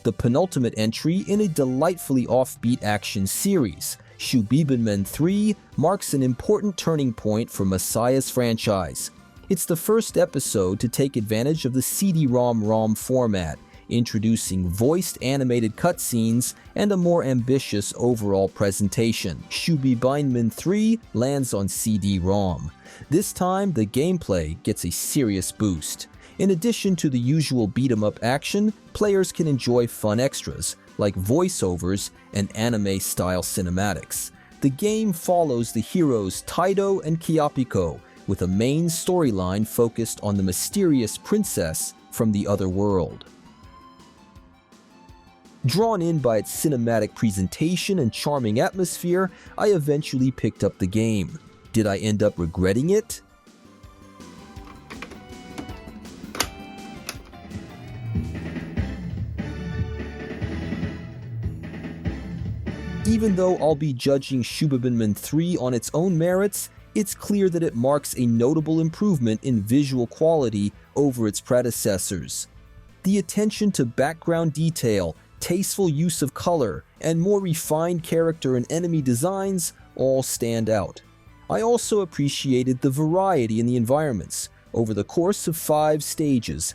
the penultimate entry in a delightfully offbeat action series. SHUBIBINMAN 3 marks an important turning point for Messiah's franchise. It's the first episode to take advantage of the CD-ROM format, introducing voiced animated cutscenes and a more ambitious overall presentation. SHUBIBINMAN 3 lands on CD-ROM. This time, the gameplay gets a serious boost. In addition to the usual beat-em-up action, players can enjoy fun extras, like voiceovers and anime-style cinematics. The game follows the heroes Taido and Kyapiko, with a main storyline focused on the mysterious princess from the other world. Drawn in by its cinematic presentation and charming atmosphere, I eventually picked up the game. Did I end up regretting it? Even though I'll be judging SHUBIBINMAN 3 on its own merits, it's clear that it marks a notable improvement in visual quality over its predecessors. The attention to background detail, tasteful use of color, and more refined character and enemy designs all stand out. I also appreciated the variety in the environments. Over the course of 5 stages,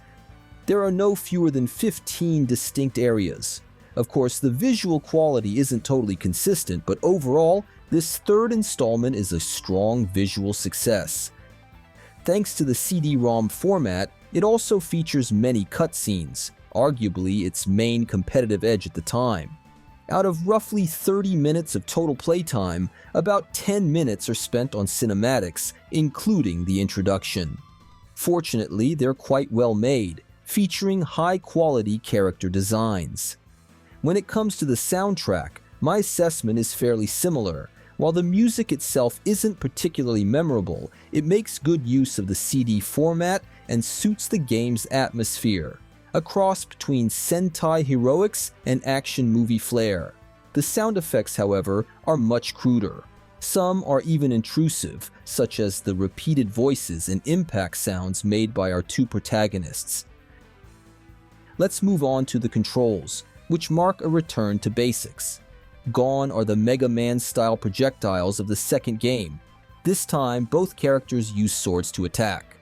there are no fewer than 15 distinct areas. Of course, the visual quality isn't totally consistent, but overall, this third installment is a strong visual success. Thanks to the CD-ROM format, it also features many cutscenes, arguably its main competitive edge at the time. Out of roughly 30 minutes of total playtime, about 10 minutes are spent on cinematics, including the introduction. Fortunately, they're quite well made, featuring high-quality character designs. When it comes to the soundtrack, my assessment is fairly similar. While the music itself isn't particularly memorable, it makes good use of the CD format and suits the game's atmosphere, a cross between Sentai heroics and action movie flair. The sound effects, however, are much cruder. Some are even intrusive, such as the repeated voices and impact sounds made by our 2 protagonists. Let's move on to the controls, which mark a return to basics. Gone are the Mega Man-style projectiles of the second game. This time, both characters use swords to attack.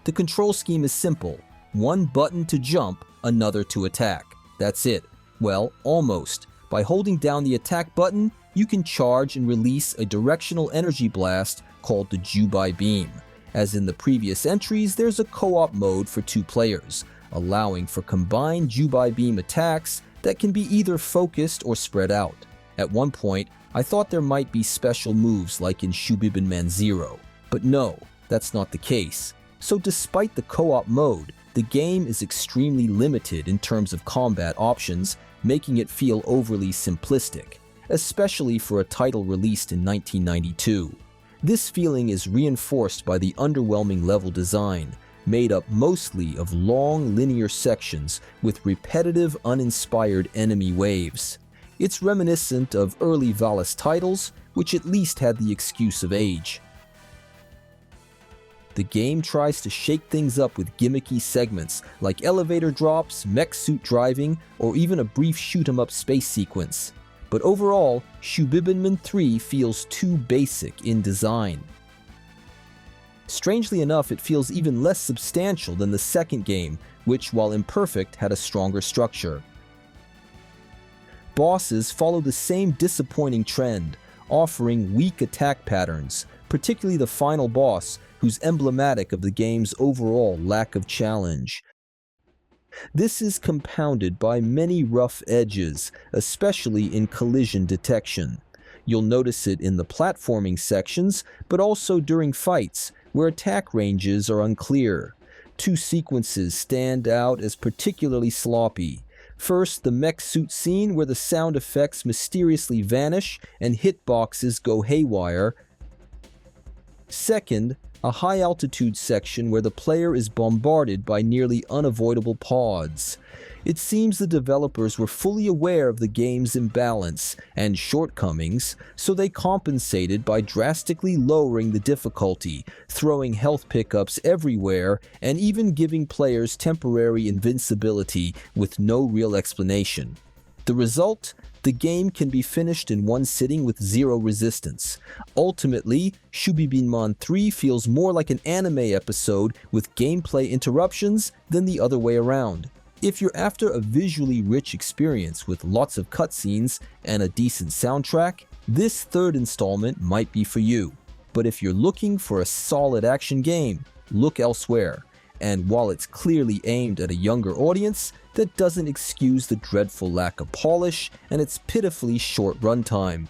The control scheme is simple. One button to jump, another to attack. That's it. Well, almost. By holding down the attack button, you can charge and release a directional energy blast called the Jubai Beam. As in the previous entries, there's a co-op mode for 2 players, allowing for combined Jubai Beam attacks that can be either focused or spread out. At one point, I thought there might be special moves like in SHUBIBINMAN 0, but no, that's not the case. So despite the co-op mode, the game is extremely limited in terms of combat options, making it feel overly simplistic, especially for a title released in 1992. This feeling is reinforced by the underwhelming level design, made up mostly of long linear sections with repetitive, uninspired enemy waves. It's reminiscent of early Valis titles, which at least had the excuse of age. The game tries to shake things up with gimmicky segments like elevator drops, mech suit driving, or even a brief shoot-'em-up space sequence. But overall, SHUBIBINMAN 3 feels too basic in design. Strangely enough, it feels even less substantial than the second game, which, while imperfect, had a stronger structure. Bosses follow the same disappointing trend, offering weak attack patterns, particularly the final boss, who's emblematic of the game's overall lack of challenge. This is compounded by many rough edges, especially in collision detection. You'll notice it in the platforming sections, but also during fights, where attack ranges are unclear. 2 sequences stand out as particularly sloppy. First, the mech suit scene where the sound effects mysteriously vanish and hitboxes go haywire. Second, a high-altitude section where the player is bombarded by nearly unavoidable pods. It seems the developers were fully aware of the game's imbalance and shortcomings, so they compensated by drastically lowering the difficulty, throwing health pickups everywhere, and even giving players temporary invincibility with no real explanation. The result? The game can be finished in one sitting with zero resistance. Ultimately, SHUBIBINMAN 3 feels more like an anime episode with gameplay interruptions than the other way around. If you're after a visually rich experience with lots of cutscenes and a decent soundtrack, this third installment might be for you. But if you're looking for a solid action game, look elsewhere. And while it's clearly aimed at a younger audience, that doesn't excuse the dreadful lack of polish and its pitifully short runtime.